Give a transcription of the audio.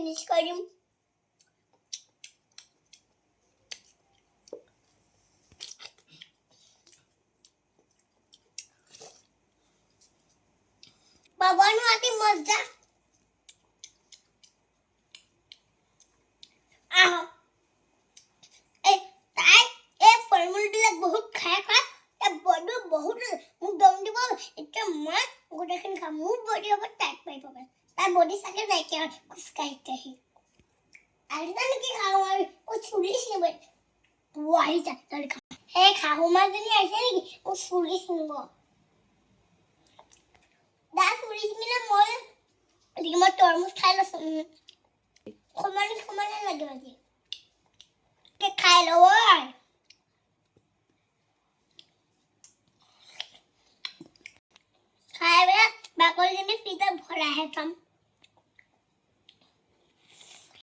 finish কৰিম বাবন হাতি মজা আহ এই তাই এই ফলমূল বিলাক বহুত খাই খাই তা বডি বহুত মোক দম দিব এটা মই গোটেইখিনি খাম মোৰ বডি হ'ব টাইট পাই পাব তাই বডি সাকে নাইকিয়া খুচকাইতেহি আৰু জানো কি খাওঁ আৰু ও চুলিছ নিব ওয়াহি যা তালে খা হে খাহু মাজনী আইছে নেকি ও চুলিছ নিব দা চুলিছ নিলে মই এদিকে মই তৰমুজ খাই লৈছো সমানে লাগে আজি কে খাই ল ঐ খাই বে বাকলিখিনি ফ্ৰিজত ভৰাই খাম